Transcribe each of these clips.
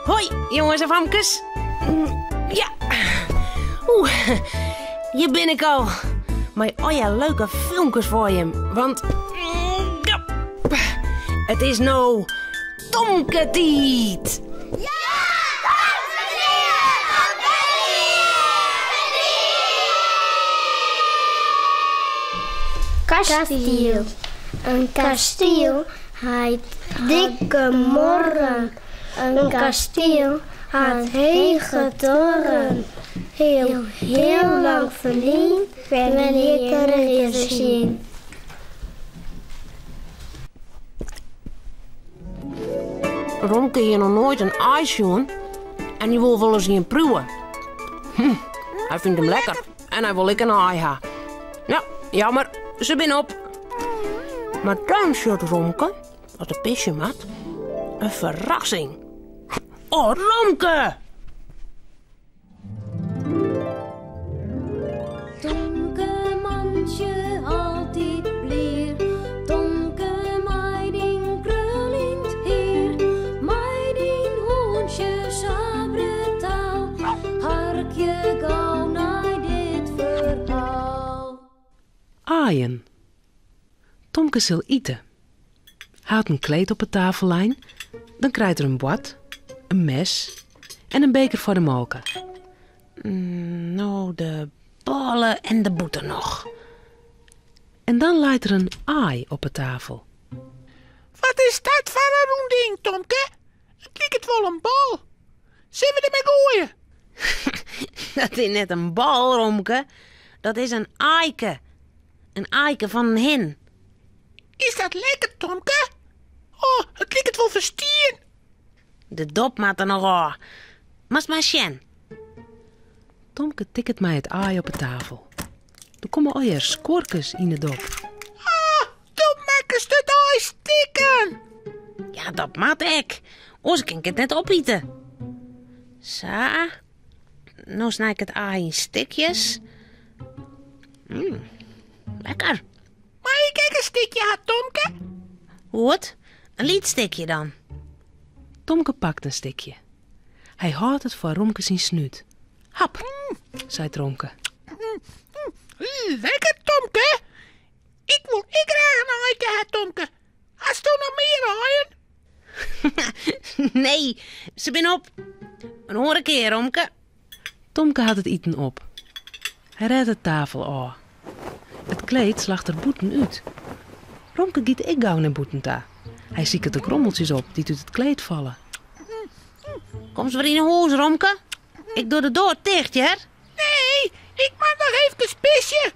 Hoi, jongens en famkes. Ja. Hier ben ik al. Maar oh ja, leuke filmpjes voor je. Want ja, het is nou Tomke-tiet. Kasteel. Een kasteel heeft dikke morren. Een kasteel heeft hege toren. Heel lang verlien, ben ik er te zien. Romke hier nog nooit een ijsjoen en die wil wel eens een proeven. Hij vindt hem lekker en hij wil ik een ei ha. Ja, jammer, ze ben op. Maar dan zit Romke, als de pisje mat, een verrassing. Oh, Romke! Tomke mandje altijd blier, Tomke meiding krulint hier, meiding hoentje sabretaal, harkje gauw naar dit verhaal. Aaien. Tomke zal eten. Hij had een kleed op de tafellijn, dan krijgt er een bord, een mes en een beker voor de molken. Nou, de bollen en de boter nog. En dan leidt er een aai op de tafel. Wat is dat voor een roem ding, Tomke? Het lijkt het wel een bal. Zullen we ermee gooien? Dat is net een bal, Romke. Dat is een aike. Een aike van een hen. Is dat lekker, Tomke? Oh, het lijkt het wel verstien. De dop maakt er nog aan. Maar Sjen. Tomke tikt mij het aai op de tafel. Er komen alweer skorkes in de dop. Ah, toen maken ze het al stikken. Ja, dat maakt ik. Anders kan ik het net opeten. Zo. Nou snij ik het aai in stikjes. Lekker. Maar ik kijk een stikje had, Tomke. Wat? Een liedstikje dan? Tomke pakt een stikje. Hij houdt het voor Romke zijn snuit. Hap, zei Romke. Lekker, Tomke. Ik wil graag een aaitje had, Tomke. Hast u nog meer aaien? Nee, ze ben op. Een hoor een keer, Romke. Tomke had het eten op. Hij redt de tafel aan. Het kleed slacht er boeten uit. Romke giet ik gauw naar boeten ta. Hij ziet de krommeltjes op die uit het kleed vallen. Kom ze weer in de hoes, Romke. Ik doe de deur dicht, hè? Nee, ik mag nog even pisje.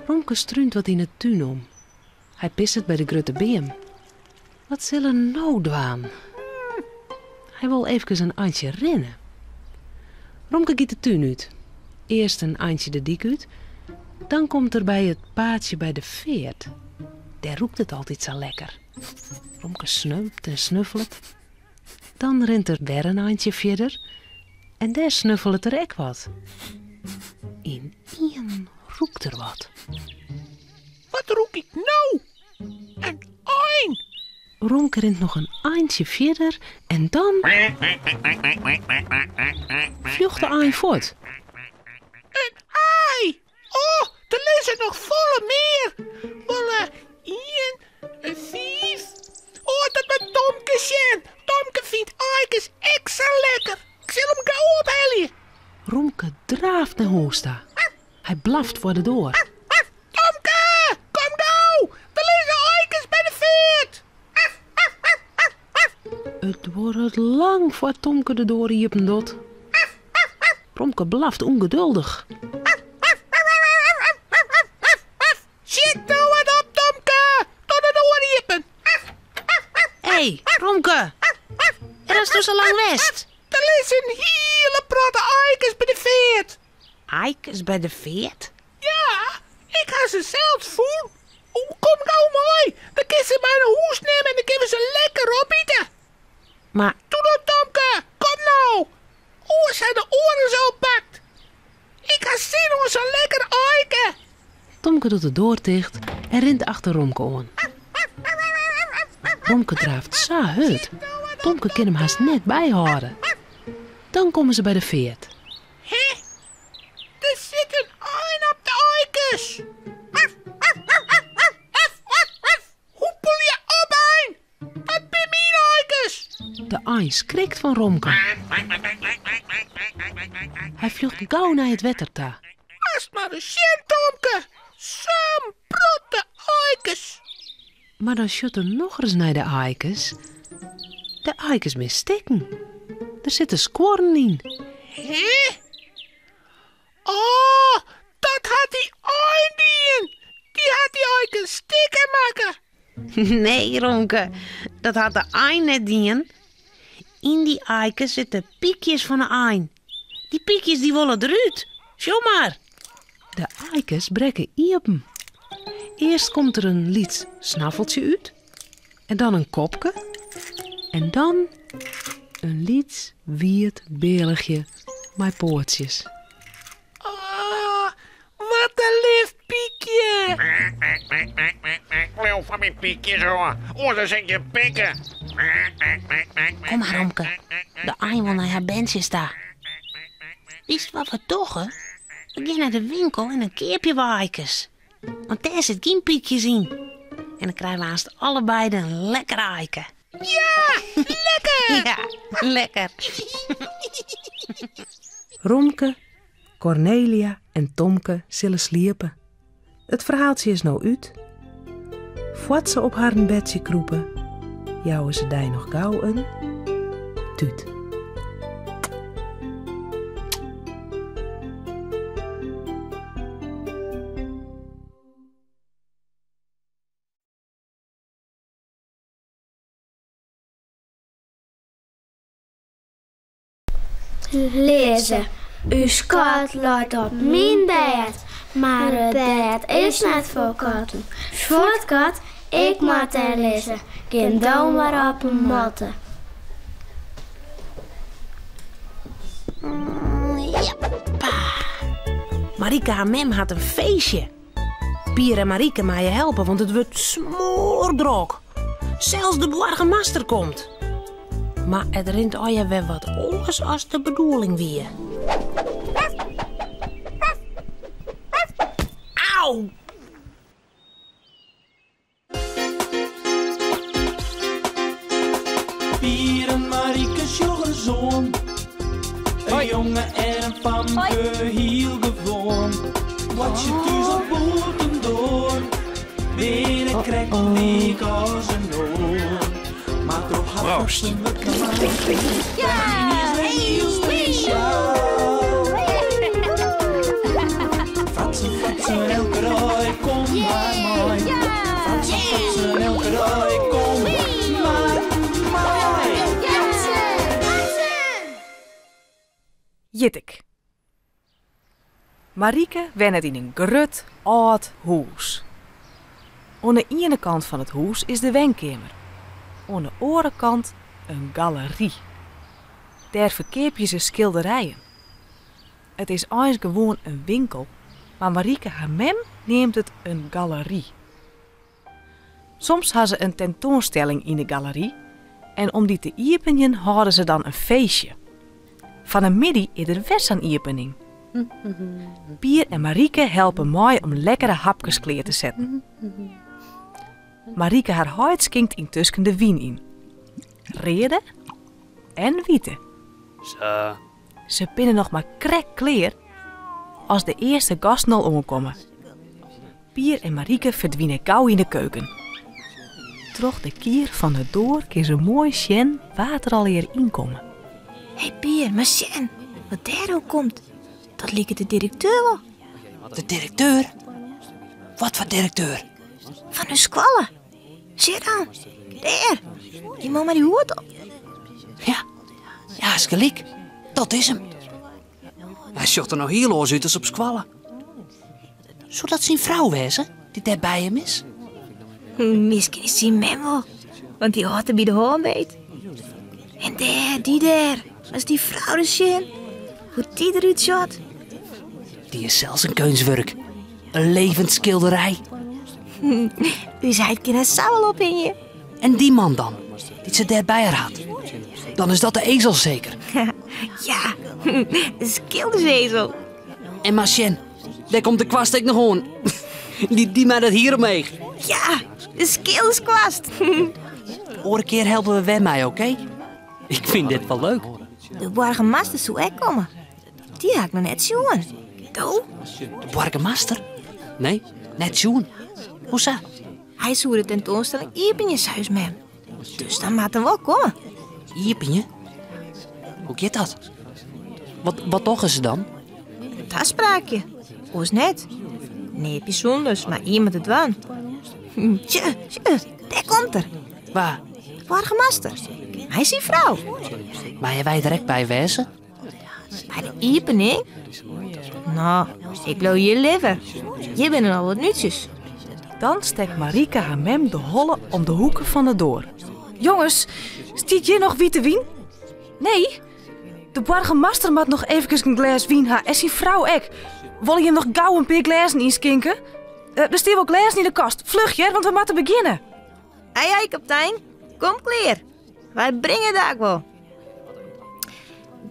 Romke struint wat in het tuin om. Hij pist het bij de grote beem. Wat zal er nou dwaan? Hij wil even een eindje rennen. Romke giet de tuin uit. Eerst een eindje de dik uit. Dan komt er bij het paadje bij de veert. Daar roept het altijd zo lekker. Romke sneupt en snuffelt. Dan rent er weer een eindje verder. En daar snuffelt er ook wat. In één roept er wat. Wat roep ik nou? Een aai. Romke rent nog een eindje verder en dan vlucht de aai voort. Een aai. Oh, er liggen nog volle meer. Wel, 1, 5. Oh, dat met Tomke zijn. Tomke vindt aaikes extra lekker. Ik zal hem gauw ophellen. Romke draaft naar Hoosta. Hij blaft voor de deur. Tomke, kom gauw. Er liggen aaikes bij de veert. Het wordt lang voor Tomke de deur hiepen dot. Romke blaft ongeduldig. Zit nou wat op, Tomke. Tot de deur hiepen. Hé, Romke. Er is dus al lang west. Er liggen hele protte aaikes bij de veert. Eikes bij de veert? Ja, ik ga ze zelfs voelen. Oh, kom gauw mooi. Dan kunnen ze mij naar huis nemen en dan kunnen we ze lekker opeten. Maar Doe dat, Tomke. Kom nou. Oh, zijn de oren zo pakt. Ik ga zien hoe ze lekker aiken. Tomke doet de deur dicht en rent achter Romke aan. Romke draaft zo hut. Tomke kan hem haast net bijhouden. Dan komen ze bij de veert. Hé? Er zit een ein op de eikens. Hoepel je op, ein. Dat ben mijn eikens. De ein schrikt van Romke. Hij vlucht gauw naar het wetter toe. Als maar een sjen, Tomke. Zo'n brotte eikens. Maar dan schudt er nog eens naar de eikens. De eikens misstikken. Er zitten squorren in. Hé? Oh, dat had die ein dien. Die had die eikens stikken maken. Nee, Romke, dat had de ein net dien. In die eiken zitten piekjes van de ein. Die piekjes die willen eruit. Zo maar. De eikens brekken iepen. Eerst komt er een liet snaffeltje uit. En dan een kopje. En dan een liet wierd beerligje met poortjes. Oh, wat een lief piekje. Wil van mijn piekjes hoor. Anders zet je pikken. Kom maar, Romke. De ein wil naar haar bandjes daar. Wist wat we toch, hè? We gaan naar de winkel en een keerpje wat eikens. Want daar zit geen piekjes in. En dan krijgen we haast allebei een lekkere eiken. Ja, lekker. Ja, lekker. Romke, Cornelia en Tomke zullen sliepen. Het verhaaltje is nou uit. Voordat ze op haar bedje kroepen, jouwen ze die nog gauw een tuut. Lezen. Uw kat loopt op mijn bed, maar het bed is net voor katten. Voor kat, ik moet er lezen. Geen down maar op een matte. Marika en Mem had een feestje. Pier en Marika mij je helpen, want het wordt smoordrok. Zelfs de borgmaster komt. Maar het rint al je weer wat anders als de bedoeling weer. Auw! Pier en Marieke's zoon. Een jongen en een famke heel gewoon. Wat je thuis op boeten door. Weer krijgt een week als een oor. Maar toch had ze me klaar. Ja, heel speciaal. Fatsen, elke rij, kom bij mij. Fatsen, elke rij, kom bij mij. Jittik. Marieke woont in een grut oud huis. Aan de ene kant van het huis is de wenkamer. Aan de andere kant een galerie. Daar verkeep je ze schilderijen. Het is eigenlijk gewoon een winkel, maar Marieke haar mem neemt het een galerie. Soms hadden ze een tentoonstelling in de galerie en om die te openen hadden ze dan een feestje. Van een middag is er weer zo'n opening. Pier en Marieke helpen mij om lekkere hapjes klaar te zetten. Marieke haar huid skinkt intussen de wien in. Rede en witte. Zo. Ze pinnen nog maar krek kleer als de eerste gasten al omkomen. Pier en Marieke verdwijnen gauw in de keuken. Troch de kier van de door keer zo mooi sjen water al hier inkomen. Hé Pier, maar Sjen, wat daar ook komt, dat lijkt de directeur wel. De directeur? Wat voor directeur? Van hun squallen. Zie dan, daar. Die man met die hoed op. Ja, is gelijk. Dat is hem. Hij zocht er nou heel oors uit als op squallen. Zou dat zijn vrouw wezen, die daar bij hem is? Misschien is die mem wel, want die had er bij de hoorn beet. En daar, die daar, als die vrouw de Sjen, hoe die eruit zat. Die is zelfs een kunstwerk. Een levend schilderij. U zei het kind sabbel op in je. En die man dan, die ze daar bij haar had. Dan is dat de ezel zeker. Ja, de skildezezel. En Marcien, daar komt de kwast ook nog aan. Die mij dat hier omheen. Ja, de skildeskwast. Oren keer helpen we Wem mij, oké? Ik vind dit wel leuk. De burgemeester zou ook komen. Die had ik nog net zien. Doe. De burgemeester? Nee, net Joen. Hoezo? Hij zou de tentoonstelling Iepenjeshuis met. Dus dan moet hij wel komen. Iepenje? Hoe gaat dat? Wat toch is ze dan? Het afspraakje. Oos net. Nee, bijzonders, maar iemand het waan. Tje, daar komt er. Waar? De burgemeester. Hij is die vrouw. Maar jij wij direct bij wezen? Bij de Iepening? Nou, ik wil je liever. Je bent al wat nutjes. Dan steekt Marieke haar mem de holle om de hoeken van de deur. Jongens, stiet je nog witte wien? Nee, de burgemeester moet nog even een glas wien ha en zijn vrouw ek. Wil je hem nog gauw een paar glazen inskinken? Er staan wel glazen in de kast. Vlug je, want we moeten beginnen. Ai, kapitein. Kom klaar. Wij brengen het ook wel.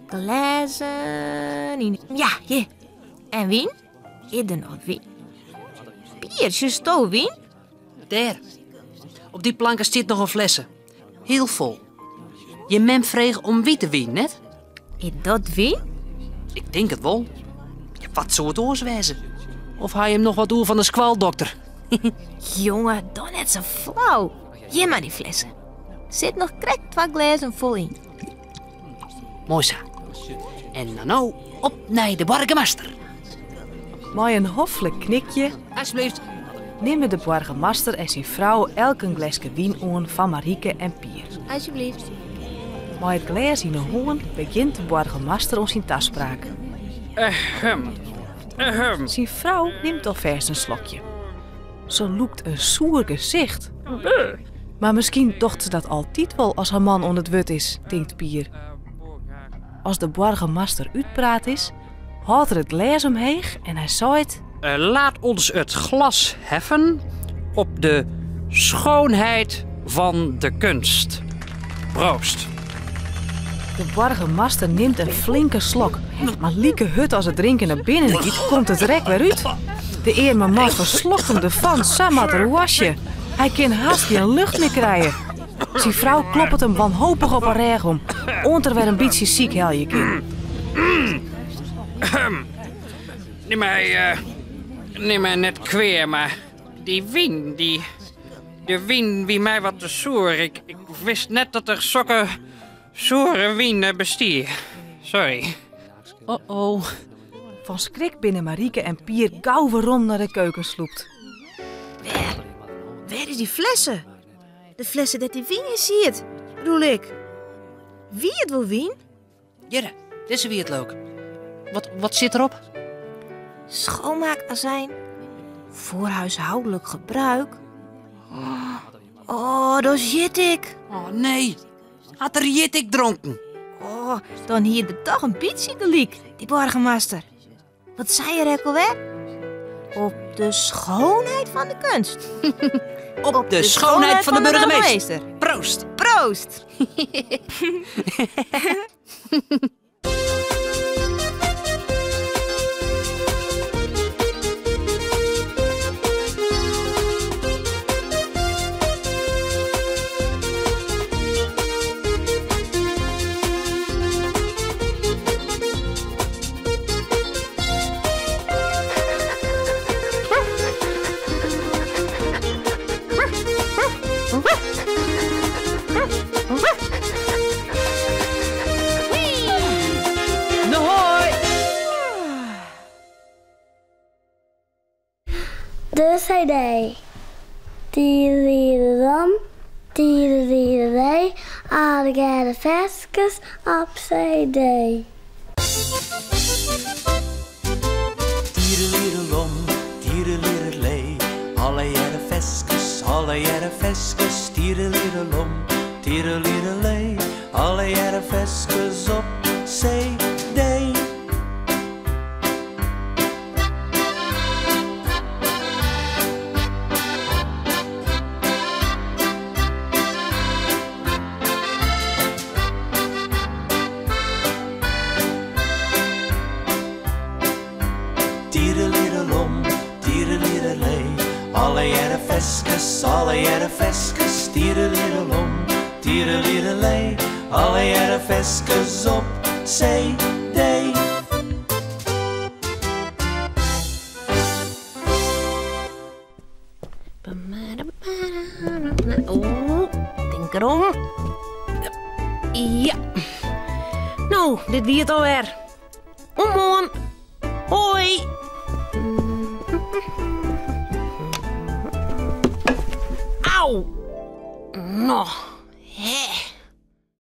Glazen in... Ja, hier. En wien? Is er nog wien? Piertje, sto wien? Daar. Op die planken zit nog een flessen. Heel vol. Je mem vreeg om witte wien, net? Is dat wien? Ik denk het wel. Ja, wat zou het oors wezen? Of haal je hem nog wat door van de skwaldokter? Jongen, dan net zo flauw. Hier maar die flessen. Zit nog krek 2 glazen vol in. Mooi zo. En dan nou op naar de burgemeester. Met een hoffelijk knikje Alsjeblieft. nemen de burgemeester en zijn vrouw elk een glasje wien aan van Marieke en Pier. Alsjeblieft. Met het glas in de hoorn begint de burgemeester om zijn taspraak. Zijn vrouw neemt alvast een slokje. Ze loekt een soer gezicht. Maar misschien dacht ze dat altijd wel als haar man on het wut is, denkt Pier. Als de burgemeester uitpraat is, houdt er het glas omheen en hij zei het... Laat ons het glas heffen op de schoonheid van de kunst. Proost. De burgemeester neemt een flinke slok. Maar lieke hut als het drinken naar binnen giet, komt het rek weer uit. De eerme man verslokt hem ervan, samen met wasje. Hij kan haast geen lucht meer krijgen. Zijn vrouw klopt hem wanhopig op haar reg om. Onder weer een beetje ziek hel je kind. Neem mij net kweer, maar die wien, de wien wie mij wat te soer. Ik wist net dat er zulke soere wien bestier. Sorry. Oh. Van schrik binnen Marieke en Pier gauw weer rond naar de keuken sloept. Waar is die flessen? De flessen dat die wien in ziet, bedoel ik. Wie het wil wien? Jere, dit is wie het leuk. Wat zit erop? Schoonmaakazijn. Voor huishoudelijk gebruik. Oh, dat jit ik. Oh nee, had er jit dronken. Oh, dan hier de toch een beetje gelijk, die burgemeester. Wat zei je alweer? Op de schoonheid van de kunst. Op de schoonheid van de burgemeester. Proost. Proost. De CD. Tiederidam, tiederidee, alle de vestjes op CD. Tiedeliedelom, tiedeliedelee, alle jaren vestjes, tiedeliedelom, tiedeliedelee, alle jaren vestjes op CD. veskes, alle jaren veskes, tierenliedelom, tierenliedelee. Alle jaren veskes op CD. Denk erom. Ja. Nou, dit wie het alweer. Omhoog. Hoi. Auw. Nou, hè.